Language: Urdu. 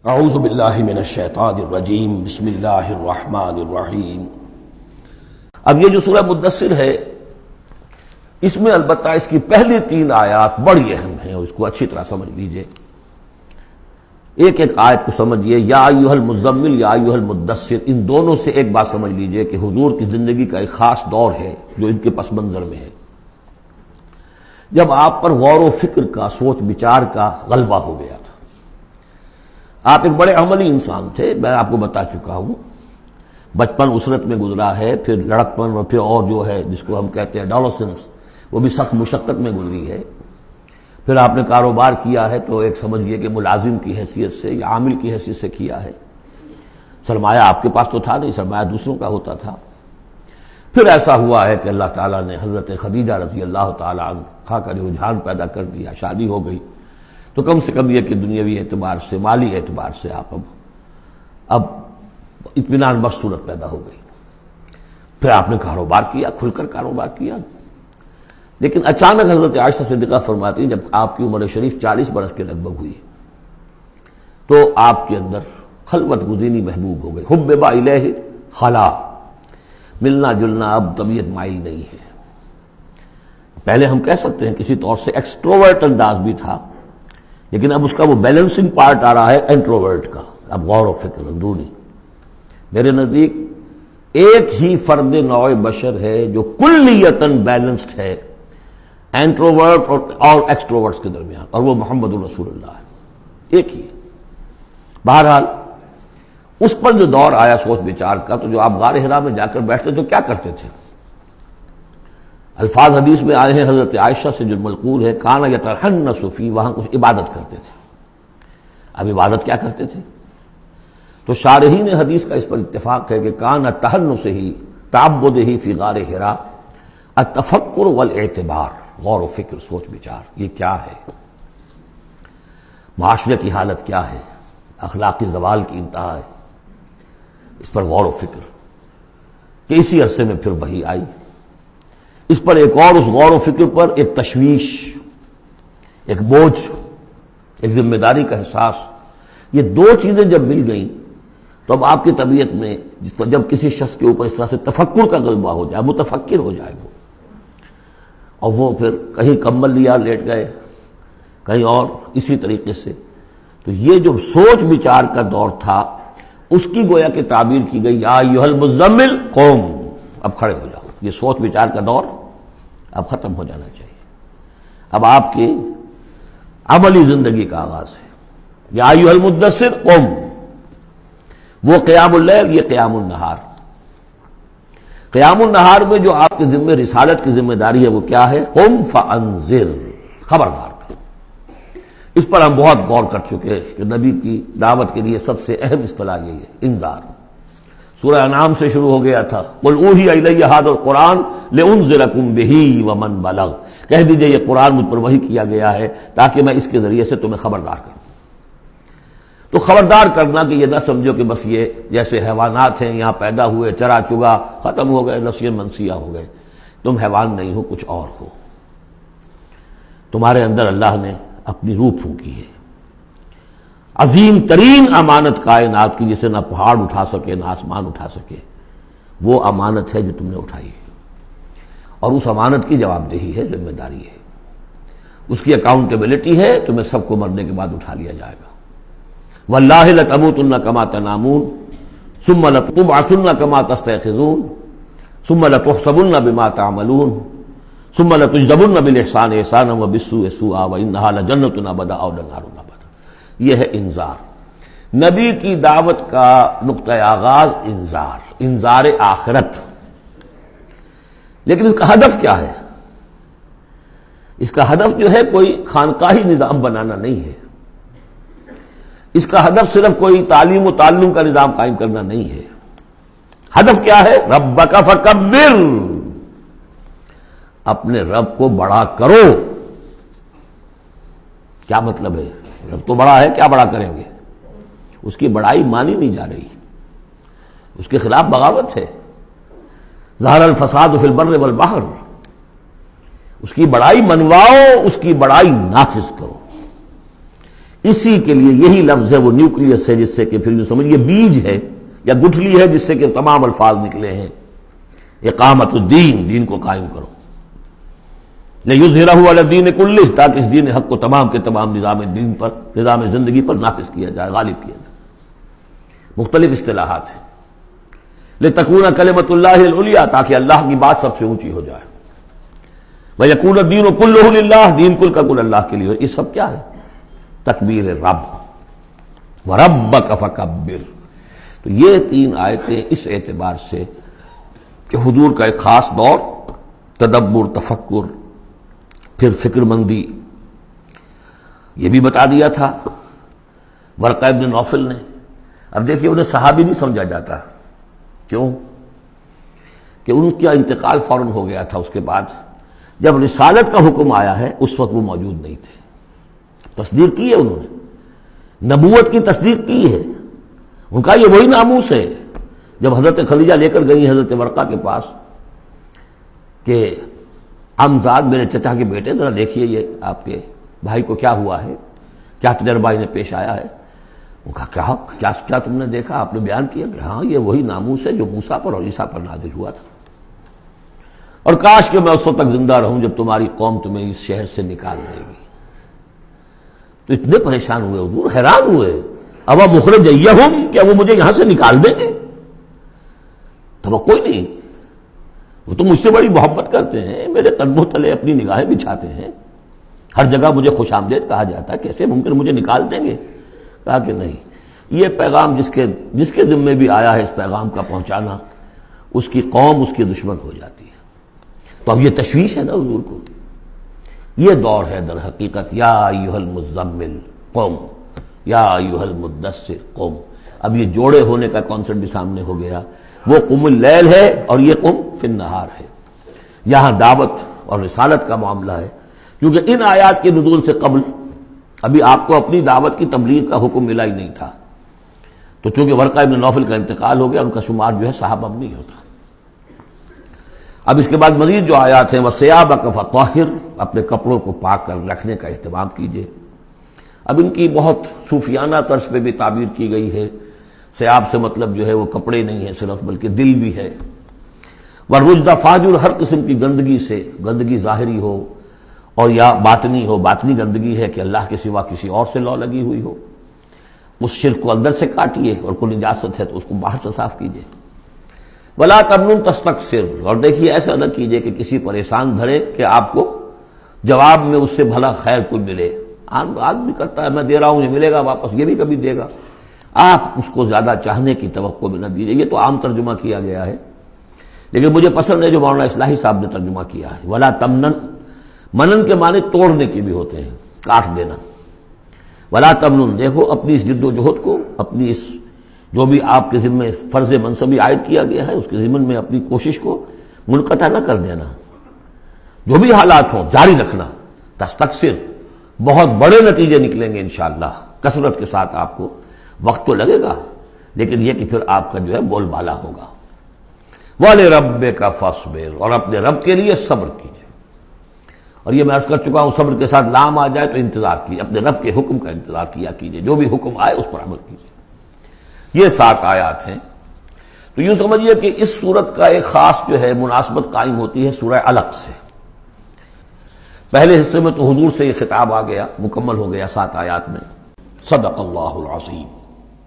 اعوذ باللہ من الشیطان الرجیم بسم اللہ الرحمن الرحیم۔ اب یہ جو سورہ مدثر ہے اس میں البتہ اس کی پہلی 3 آیات بڑی اہم ہیں اور اس کو اچھی طرح سمجھ لیجئے۔ ایک ایک آیت کو سمجھیے، یا ایھا المزمل یا ایھا المدثر، ان دونوں سے ایک بات سمجھ لیجئے کہ حضور کی زندگی کا ایک خاص دور ہے جو ان کے پس منظر میں ہے، جب آپ پر غور و فکر کا، سوچ بچار کا غلبہ ہو گیا تھا۔ آپ ایک بڑے عملی انسان تھے، میں آپ کو بتا چکا ہوں۔ بچپن اسرت میں گزرا ہے، پھر لڑکپن اور پھر اور جو ہے جس کو ہم کہتے ہیں ایڈولسنس، وہ بھی سخت مشقت میں گزری ہے۔ پھر آپ نے کاروبار کیا ہے تو ایک سمجھیے کہ ملازم کی حیثیت سے یا عامل کی حیثیت سے کیا ہے۔ سرمایہ آپ کے پاس تو تھا نہیں، سرمایہ دوسروں کا ہوتا تھا۔ پھر ایسا ہوا ہے کہ اللہ تعالیٰ نے حضرت خدیجہ رضی اللہ تعالیٰ عنہا کا رجحان پیدا کر دیا، شادی ہو گئی، تو کم سے کم یہ کہ دنیاوی اعتبار سے، مالی اعتبار سے آپ اب اطمینان بخش صورت پیدا ہو گئی۔ پھر آپ نے کاروبار کیا، کھل کر کاروبار کیا، لیکن اچانک حضرت عائشہ صدیقہ فرماتی جب آپ کی عمر شریف 40 برس کے لگ بھگ ہوئی تو آپ کے اندر خلوت گزینی محبوب ہو گئی۔ حبب الیہ خلا، ملنا جلنا اب طبیعت مائل نہیں ہے۔ پہلے ہم کہہ سکتے ہیں کسی طور سے ایکسٹروورٹ انداز بھی تھا، لیکن اب اس کا وہ بیلنسنگ پارٹ آ رہا ہے انٹروورٹ کا۔ اب غور و فکر اندرونی، میرے نزدیک ایک ہی فرد نوع بشر ہے جو کلیتاً بیلنسڈ ہے انٹروورٹ اور ایکسٹروورٹس کے درمیان، اور وہ محمد الرسول اللہ ہے، ایک ہی۔ بہرحال اس پر جو دور آیا سوچ بچار کا، تو جو آپ غار حرا میں جا کر بیٹھتے تو کیا کرتے تھے؟ الفاظ حدیث میں آئے ہیں، حضرت عائشہ سے جو منقول ہے، کانا یتحنث فی، وہاں کچھ عبادت کرتے تھے۔ اب عبادت کیا کرتے تھے؟ تو شارحین حدیث کا اس پر اتفاق ہے کہ کانا تحنثہ تعبدہ فی غار حرا التفکر والاعتبار، غور و فکر، سوچ بچار، یہ کیا ہے، معاشرے کی حالت کیا ہے، اخلاقی زوال کی انتہا ہے، اس پر غور و فکر کہ اسی عرصے میں پھر وحی آئی۔ اس پر ایک اور، اس غور و فکر پر ایک تشویش، ایک بوجھ، ایک ذمہ داری کا احساس، یہ دو چیزیں جب مل گئیں تو اب آپ کی طبیعت میں جب کسی شخص کے اوپر اس طرح سے تفکر کا غلبہ ہو جائے، متفکر ہو جائے وہ، اور وہ پھر کہیں کمبل لیا لیٹ گئے، کہیں اور اسی طریقے سے، تو یہ جو سوچ بچار کا دور تھا اس کی گویا کہ تعبیر کی گئی، یا ایھا المزمل قوم، اب کھڑے ہو جاؤ۔ یہ سوچ بچار کا دور اب ختم ہو جانا چاہیے، اب آپ کی عملی زندگی کا آغاز ہے۔ یا ایھا المدثر قم، وہ قیام اللیل، یہ قیام النہار۔ قیام النہار میں جو آپ کے ذمہ رسالت کی ذمہ داری ہے وہ کیا ہے؟ قم فانذر، خبردار کر۔ اس پر ہم بہت غور کر چکے ہیں کہ نبی کی دعوت کے لیے سب سے اہم اصطلاح یہی ہے، انذار۔ سورہ انعام سے شروع ہو گیا تھا، قل اوحی الی ھذا القرآن لانذرکم بہ ومن بلغ، کہہ دیجئے یہ قرآن مجھ پر وحی کیا گیا ہے تاکہ میں اس کے ذریعے سے تمہیں خبردار کروں۔ تو خبردار کرنا کہ یہ نہ سمجھو کہ بس یہ جیسے حیوانات ہیں، یہاں پیدا ہوئے، چرا چگا، ختم ہو گئے، نسیاں منسیہ ہو گئے، تم حیوان نہیں ہو، کچھ اور ہو۔ تمہارے اندر اللہ نے اپنی روح پھونکی ہے، عظیم ترین امانت کائنات کی، جسے نہ پہاڑ اٹھا سکے نہ آسمان اٹھا سکے، وہ امانت ہے جو تم نے اٹھائی ہے، اور اس امانت کی جواب دہی ہے، ذمہ داری ہے، اس کی اکاؤنٹیبلٹی ہے، تمہیں سب کو مرنے کے بعد اٹھا لیا جائے گا۔ واللہ لتموتن کما تنامون ثم لتبعثن کما تستيقظون ثم لتحسبن بما تعملون ثم لتجزون بالاحسان احسانا وبالسوء سوءا وانها لجنة ابدا او لنار ابدا۔ یہ ہے انذار۔ نبی کی دعوت کا نقطہ آغاز انذار آخرت، لیکن اس کا ہدف کیا ہے؟ اس کا ہدف جو ہے کوئی خانقاہی نظام بنانا نہیں ہے، اس کا ہدف صرف کوئی تعلیم و تعلم کا نظام قائم کرنا نہیں ہے۔ ہدف کیا ہے؟ ربک فکبر، اپنے رب کو بڑا کرو۔ کیا مطلب ہے؟ رب تو بڑا ہے، کیا بڑا کریں گے؟ اس کی بڑائی مانی نہیں جا رہی، اس کے خلاف بغاوت ہے۔ ظہر الفساد فی البر والبحر، اس کی بڑائی منواؤ، اس کی بڑائی نافذ کرو۔ اسی کے لیے یہی لفظ ہے وہ نیوکلیس ہے، جس سے کہ پھر یہ سمجھیے بیج ہے یا گٹھلی ہے جس سے کہ تمام الفاظ نکلے ہیں۔ اقامت الدین، دین کو قائم کرو، لِیُظْہِرَہُ عَلَى الدِّینِ کُلِّہ، تاکہ اس دین حق کو تمام کے تمام نظام دین پر، نظام زندگی پر نافذ کیا جائے، غالب کیا جائے۔ مختلف اصطلاحات ہیں۔ لِتَکُونَ کلمۃ اللہ العلیٰ، تاکہ اللہ کی بات سب سے اونچی ہو جائے۔ وَیَکُونَ الدِّینُ کُلُّہُ لِلَّہ، دین کل کا کل اللہ کے لیے۔ یہ سب کیا ہے؟ تکبیر رب، وَرَبَّکَ فَکَبِّرْ۔ تو یہ تین آیتیں اس اعتبار سے کہ حضور کا ایک خاص دور، تدبر، تفکر، پھر فکر مندی، یہ بھی بتا دیا تھا ورقہ ابن نوفل نے۔ اب دیکھیے انہیں صحابی نہیں سمجھا جاتا، کیوں؟ کہ ان کا انتقال فوراً ہو گیا تھا۔ اس کے بعد جب رسالت کا حکم آیا ہے اس وقت وہ موجود نہیں تھے۔ تصدیق کی ہے انہوں نے، نبوت کی تصدیق کی ہے، ان کا یہ وہی ناموس ہے۔ جب حضرت خدیجہ لے کر گئی حضرت ورقہ کے پاس کہ عمزاد میرے چچا کے بیٹے، ذرا دیکھیے یہ آپ کے بھائی کو کیا ہوا ہے، کیا تجربہ انہیں پیش آیا ہے۔ وہ کہا کیا تم نے دیکھا؟ آپ نے بیان کیا کہ ہاں یہ وہی ناموس ہے جو موسیٰ پر اور عیسیٰ پر نازل ہوا تھا، اور کاش کہ میں اس وقت تک زندہ رہوں جب تمہاری قوم تمہیں اس شہر سے نکال دے گی۔ تو اتنے پریشان ہوئے حضور، حیران ہوئے، اب مخرجیہم، کیا وہ مجھے یہاں سے نکال دیں گے؟ توقع نہیں، وہ تو مجھ سے بڑی محبت کرتے ہیں، میرے قدموں تلے اپنی نگاہیں بچھاتے ہیں، ہر جگہ مجھے خوش آمدید کہا جاتا ہے، کیسے ممکن مجھے نکال دیں گے؟ کہا کہ نہیں، یہ پیغام جس کے ذمے بھی آیا ہے اس پیغام کا پہنچانا، اس کی قوم اس کی دشمن ہو جاتی ہے۔ تو اب یہ تشویش ہے نا حضور کو۔ یہ دور ہے در حقیقت یا ایھا المزمل قم، یا ایھا المدثر قم۔ اب یہ جوڑے ہونے کا کانسیپٹ بھی سامنے ہو گیا، وہ قم اللیل ہے اور یہ قم فی النہار ہے۔ یہاں دعوت اور رسالت کا معاملہ ہے، کیونکہ ان آیات کے نزول سے قبل ابھی آپ کو اپنی دعوت کی تبلیغ کا حکم ملا ہی نہیں تھا، تو چونکہ ورقہ ابن نوفل کا انتقال ہو گیا، ان کا شمار جو ہے صحابہ میں نہیں ہوتا۔ اب اس کے بعد مزید جو آیات ہیں، وَثِیابَکَ فَطَہِّرْ، اپنے کپڑوں کو پاک کر رکھنے کا اہتمام کیجیے۔ اب ان کی بہت صوفیانہ طرز پہ بھی تعبیر کی گئی ہے۔ ثیاب سے مطلب جو ہے وہ کپڑے نہیں ہے صرف، بلکہ دل بھی ہے۔ وَالرُّجْزَ فَاہْجُرْ، ہر قسم کی گندگی سے، گندگی ظاہری ہو اور یا باطنی ہو۔ باطنی گندگی ہے کہ اللہ کے سوا کسی اور سے لو لگی ہوئی ہو، اس شرک کو اندر سے کاٹیے، اور کوئی نجاست ہے تو اس کو باہر سے صاف کیجیے۔ وَلَا تَمْنُنْ تَسْتَكْثِرْ، اور دیکھیے ایسا نہ کیجیے کہ کسی پر احسان دھرے کہ آپ کو جواب میں اس سے بھلا خیر کوئی ملے۔ آدمی کرتا ہے میں دے رہا ہوں، یہ ملے گا واپس، یہ بھی کبھی دے گا، آپ اس کو زیادہ چاہنے کی توقع میں نہ دیجیے۔ یہ تو عام ترجمہ کیا گیا ہے، لیکن مجھے پسند ہے جو مولانا اصلاحی صاحب نے ترجمہ کیا ہے، وَلَا تَمْنُنْ، منن کے معنی توڑنے کی بھی ہوتے ہیں، کاٹ دینا۔ وَلَا تَمْنُنْ، دیکھو اپنی اس جد و جہد کو، اپنی اس جو بھی آپ کے ذمہ فرض منصبی عائد کیا گیا ہے اس کے ضمن میں اپنی کوشش کو منقطع نہ کر دینا، جو بھی حالات ہوں جاری رکھنا۔ تستکثر، بہت بڑے نتیجے نکلیں گے انشاءاللہ، کثرت کے ساتھ آپ کو وقت تو لگے گا، لیکن یہ کہ پھر آپ کا جو ہے بول بالا ہوگا۔ وَلِرَبِّكَ فَاصْبِرْ، اور اپنے رب کے لیے صبر کیجیے۔ اور یہ میں عرض کر چکا ہوں، صبر کے ساتھ لام آ جائے تو انتظار کیجیے، اپنے رب کے حکم کا انتظار کیا کیجیے، جو بھی حکم آئے اس پر عمل کیجیے۔ یہ 7 آیات ہیں۔ تو یوں سمجھیے کہ اس سورت کا ایک خاص جو ہے مناسبت قائم ہوتی ہے سورہ علق سے۔ پہلے حصے میں تو حضور سے یہ خطاب آ گیا، مکمل ہو گیا 7 آیات میں۔ صدق اللہ العظیم۔